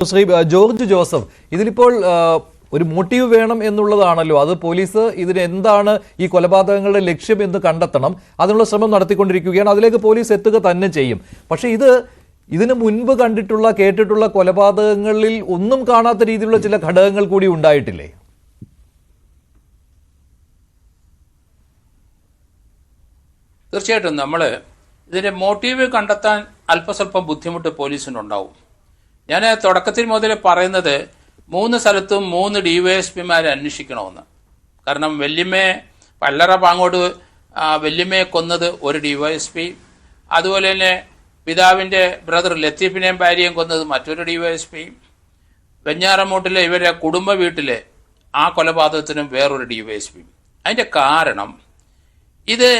Shri George Joseph, ഇതിലിപ്പോൾ ഒരു motive വേണം എന്നുള്ളതാണല്ലോ. അത് പോലീസ് ഇതിന് എന്താണ് ഈ കൊലപാതകങ്ങളുടെ ലക്ഷ്യം എന്ന് കണ്ടെത്തണം, അതിനുള്ള ശ്രമം നടത്തിക്കൊണ്ടിരിക്കുകയാണ്. അതിലേക്ക് പോലീസ് എത്തുക തന്നെ ചെയ്യും. പക്ഷേ ഇതിന് മുൻപ് കണ്ടിട്ടുള്ള കേട്ടിട്ടുള്ള കൊലപാതകങ്ങളിൽ ഒന്നും കാണാത്ത രീതിയിലുള്ള ചില ഘടകങ്ങൾ കൂടി ഉണ്ടായിട്ടില്ലേ? തീർച്ചയായിട്ടും നമ്മൾ ഇതിന്റെ മോട്ടീവ് കണ്ടെത്താൻ അല്പസ്വല്പം ബുദ്ധിമുട്ട് പോലീസിനുണ്ടാവും. ഞാൻ തുടക്കത്തിൽ മുതൽ പറയുന്നത് 3 സ്ഥലത്തും 3 DYSPമാരെ അന്വേഷിക്കണമെന്ന്. കാരണം പല്ലറ പാങ്ങോട് വല്യമ്മയെ കൊന്നത് ഒരു DYSP, അതുപോലെ തന്നെ പിതാവിൻ്റെ ബ്രദർ ലത്തീഫിനെയും ഭാര്യയും കൊന്നത് മറ്റൊരു DYSP, വെഞ്ഞാറമൂട്ടിലെ ഇവരുടെ കുടുംബ വീട്ടിലെ ആ കൊലപാതകത്തിനും വേറൊരു DYSP. അതിൻ്റെ കാരണം ഇത്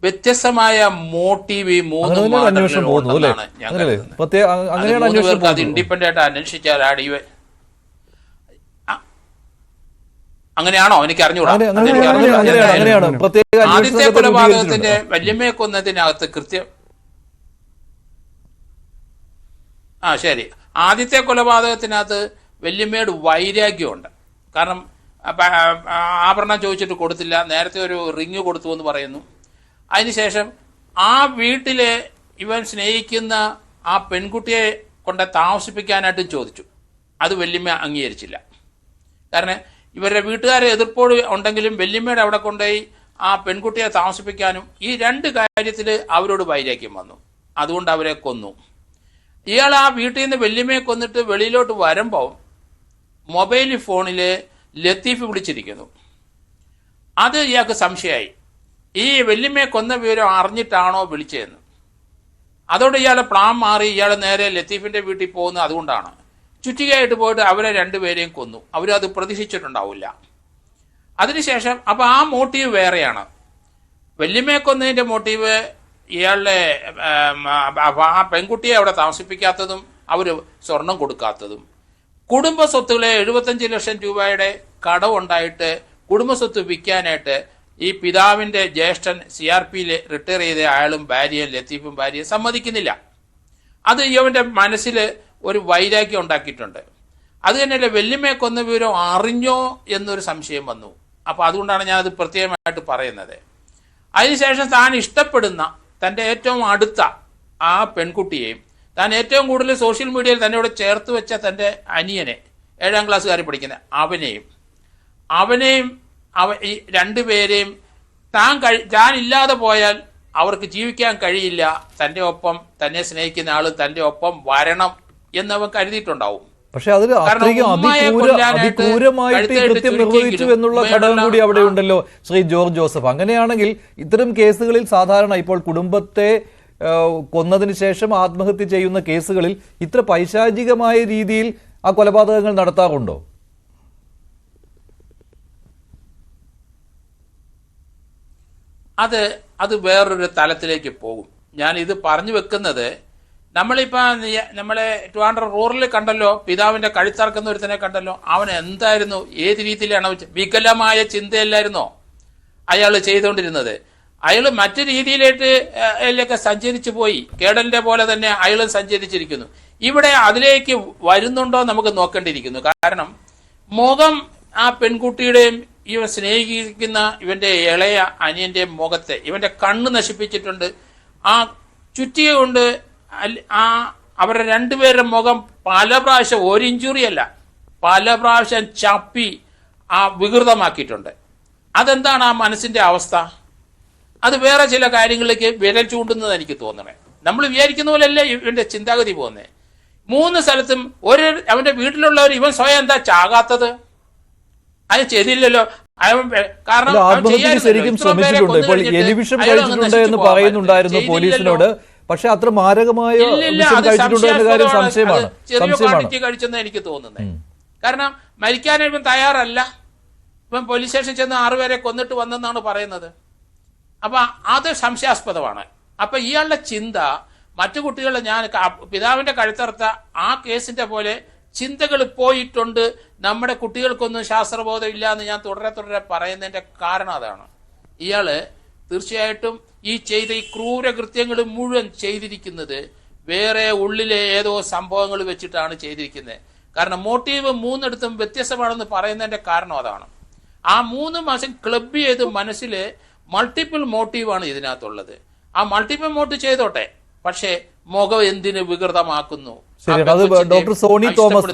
വ്യത്യസ്തമായ മോട്ടീവ് 3 മാർഗങ്ങളുണ്ടെന്നാണ് ഞാൻ കരുതുന്നത്. 3 പേർക്ക് അത് ഇൻഡിപെൻഡന്റ് ആയിട്ട് അന്വേഷിച്ചാൽ ആ അങ്ങനെയാണോ എനിക്ക് അറിഞ്ഞൂടാ. ആദ്യത്തെ കൊലപാതകത്തിന്റെ വല്യമ്മയെ കൊന്നതിനകത്ത് ശരി, ആദ്യത്തെ കൊലപാതകത്തിനകത്ത് വല്യമ്മയുടെ വൈരാഗ്യമുണ്ട്. കാരണം ആഭരണം ചോദിച്ചിട്ട് കൊടുത്തില്ല, നേരത്തെ ഒരു റിങ് കൊടുത്തു എന്ന് പറയുന്നു. അതിനുശേഷം ആ വീട്ടിലെ ഇവൻ സ്നേഹിക്കുന്ന ആ പെൺകുട്ടിയെ കൊണ്ട് താമസിപ്പിക്കാനായിട്ടും ചോദിച്ചു. അത് വല്യമ്മ അംഗീകരിച്ചില്ല. കാരണം ഇവരുടെ വീട്ടുകാരെ എതിർപ്പോട് ഉണ്ടെങ്കിലും വല്യമ്മയുടെ അവിടെ കൊണ്ടുപോയി ആ പെൺകുട്ടിയെ താമസിപ്പിക്കാനും ഈ 2 കാര്യത്തിൽ അവരോട് വൈരാഗ്യം വന്നു. അതുകൊണ്ട് അവരെ കൊന്നു. ഇയാൾ ആ വീട്ടിൽ നിന്ന് വല്യമ്മയെ കൊന്നിട്ട് വെളിയിലോട്ട് വരുമ്പോൾ മൊബൈൽ ഫോണിൽ ലത്തീഫ് വിളിച്ചിരിക്കുന്നു. അത് ഇയാൾക്ക് സംശയമായി. ഈ വല്യമ്മയെ കൊന്ന വിവരം അറിഞ്ഞിട്ടാണോ വിളിച്ചതെന്ന്. അതോടെ ഇയാളെ പ്ലാൻ മാറി. ഇയാൾ നേരെ ലത്തീഫിന്റെ വീട്ടിൽ പോകുന്നത് അതുകൊണ്ടാണ്. ചുറ്റികയായിട്ട് പോയിട്ട് അവരെ 2 പേരെയും കൊന്നു. അവരത് പ്രതീക്ഷിച്ചിട്ടുണ്ടാവില്ല. അതിനുശേഷം അപ്പോൾ ആ മോട്ടീവ് വേറെയാണ്. വല്യമ്മയെ കൊന്നതിൻ്റെ മോട്ടീവ് ഇയാളുടെ ആ പെൺകുട്ടിയെ അവിടെ താമസിപ്പിക്കാത്തതും അവർ സ്വർണം കൊടുക്കാത്തതും, കുടുംബ സ്വത്തുകളെ 75 ലക്ഷം രൂപയുടെ കടമുണ്ടായിട്ട് കുടുംബസ്വത്ത് വിൽക്കാനായിട്ട് ഈ പിതാവിൻ്റെ ജ്യേഷ്ഠൻ CRPയിൽ റിട്ടയർ ചെയ്ത അയാളും ഭാര്യയും ലത്തീഫും ഭാര്യയും സമ്മതിക്കുന്നില്ല. അത് ഇവൻ്റെ മനസ്സിൽ ഒരു വൈരാഗ്യം ഉണ്ടാക്കിയിട്ടുണ്ട്. അത് തന്നെയല്ല, വല്യമ്മയെ കൊന്ന വിവരം അറിഞ്ഞോ എന്നൊരു സംശയം വന്നു. അപ്പോൾ അതുകൊണ്ടാണ് ഞാനത് പ്രത്യേകമായിട്ട് പറയുന്നത്. അതിനുശേഷം താൻ ഇഷ്ടപ്പെടുന്ന തൻ്റെ ഏറ്റവും അടുത്ത ആ പെൺകുട്ടിയെയും താൻ ഏറ്റവും കൂടുതൽ സോഷ്യൽ മീഡിയയിൽ തന്നോട് ചേർത്ത് വെച്ച തൻ്റെ അനിയനെ 7ാം ക്ലാസ്സുകാരിൽ പഠിക്കുന്ന അവനെയും ഈ 2 പേരെയും താൻ ഇല്ലാതെ പോയാൽ അവർക്ക് ജീവിക്കാൻ കഴിയില്ല, തൻ്റെ ഒപ്പം തന്നെ സ്നേഹിക്കുന്ന ആൾ തൻ്റെ ഒപ്പം വരണം എന്നവൻ കരുതിയിട്ടുണ്ടാവും. പക്ഷെ അതിൽ അതിക്രൂരമായിട്ട് കൃത്യം നിർവഹിച്ചു എന്നുള്ള ഘടകം കൂടി അവിടെ ഉണ്ടല്ലോ ശ്രീ ജോർജ് ജോസഫ്. അങ്ങനെയാണെങ്കിൽ ഇത്തരം കേസുകളിൽ സാധാരണ ഇപ്പോൾ കുടുംബത്തെ കൊന്നതിന് ശേഷം ആത്മഹത്യ ചെയ്യുന്ന കേസുകളിൽ ഇത്ര പൈശാചികമായ രീതിയിൽ ആ കൊലപാതകങ്ങൾ നടത്താറുണ്ടോ? അത് വേറൊരു തലത്തിലേക്ക് പോകും. ഞാൻ ഇത് പറഞ്ഞു വെക്കുന്നത്, നമ്മളെ ട്രിവാൻഡ്രം റൂറലിൽ കണ്ടല്ലോ, പിതാവിന്റെ കഴുത്തറക്കുന്ന ഒരുത്തനെ കണ്ടല്ലോ. അവൻ എന്തായിരുന്നു, ഏത് രീതിയിലാണ് വികലമായ ചിന്തയല്ലായിരുന്നോ അയാൾ ചെയ്തുകൊണ്ടിരുന്നത്? അയാൾ മറ്റു രീതിയിലേക്ക് സഞ്ചരിച്ചു പോയി. കേടലിന്റെ പോലെ തന്നെ അയാളും സഞ്ചരിച്ചിരിക്കുന്നു. ഇവിടെ അതിലേക്ക് വരുന്നുണ്ടോ നമുക്ക് നോക്കേണ്ടിയിരിക്കുന്നു. കാരണം മുഖം ആ പെൺകുട്ടിയുടെയും ഇവൻ സ്നേഹിക്കുന്ന ഇവന്റെ ഇളയ അനിയന്റെ മുഖത്തെ ഇവന്റെ കണ്ണ് നശിപ്പിച്ചിട്ടുണ്ട്. ആ ചുറ്റിക കൊണ്ട് അവരുടെ 2 പേരുടെ മുഖം പല പ്രാവശ്യം, ഒരു ഇഞ്ചുറി അല്ല, പല പ്രാവശ്യം ചപ്പി വികൃതമാക്കിയിട്ടുണ്ട്. അതെന്താണ് ആ മനസ്സിന്റെ അവസ്ഥ? അത് വേറെ ചില കാര്യങ്ങളിലേക്ക് വിരൽ ചൂണ്ടുന്നത് എനിക്ക് തോന്നണേ. നമ്മൾ വിചാരിക്കുന്ന പോലെയല്ല ഇവന്റെ ചിന്താഗതി പോകുന്നത്. 3 സ്ഥലത്തും അവന്റെ വീട്ടിലുള്ളവർ ഇവൻ സ്വയം എന്താ ചാകാത്തത്? അത് ചെയ്തില്ലല്ലോ. കാരണം ശരിക്കും ശ്രമിച്ചിട്ടുണ്ട്. ഇപ്പോൾ എലിവിഷം കഴിച്ചിട്ടുണ്ട് എന്ന് പറയുന്നുണ്ടായിരുന്നു പോലീസിനോട്. പക്ഷെ അത്ര മാരകമായ സംശയമാണ്. ചെറിയ ക്വാണ്ടിറ്റി കഴിച്ചെന്ന് എനിക്ക് തോന്നുന്നത്. കാരണം മരിക്കാൻ ഇവൻ തയ്യാറല്ല. ഇവൻ പോലീസ് സ്റ്റേഷനിൽ ചെന്ന് 6 പേരെ കൊന്നിട്ട് വന്നെന്നാണ് പറയുന്നത്. അപ്പൊ അത് സംശയാസ്പദമാണ്. അപ്പൊ ഇയാളുടെ ചിന്ത മറ്റു കുട്ടികളെ, ഞാൻ പിതാവിന്റെ കഴുത്തറുത്ത ആ കേസിന്റെ പോലെ ചിന്തകൾ പോയിട്ടുണ്ട്. നമ്മുടെ കുട്ടികൾക്കൊന്നും ശാസ്ത്രബോധം ഇല്ല എന്ന് ഞാൻ തുടരെ പറയുന്നതിന്റെ കാരണം അതാണ്. ഇയാള് തീർച്ചയായിട്ടും ഈ ക്രൂരകൃത്യങ്ങൾ മുഴുവൻ ചെയ്തിരിക്കുന്നത് വേറെ ഉള്ളിലെ ഏതോ സംഭവങ്ങൾ വെച്ചിട്ടാണ് ചെയ്തിരിക്കുന്നത്. കാരണം മോട്ടീവ് മൂന്നിടത്തും വ്യത്യസ്തമാണെന്ന് പറയുന്നതിന്റെ കാരണം അതാണ്. ആ 3 മാസം ക്ലബ് ചെയ്ത് മനസ്സിൽ മൾട്ടിപ്പിൾ മോട്ടീവാണ് ഇതിനകത്തുള്ളത്. ആ മൾട്ടിപ്പിൾ മോട്ടീവ് ചെയ്തോട്ടെ, പക്ഷേ മുഖം എന്തിന് വികൃതമാക്കുന്നു? ശരി, അത് ഡോക്ടർ സോണി തോമസ്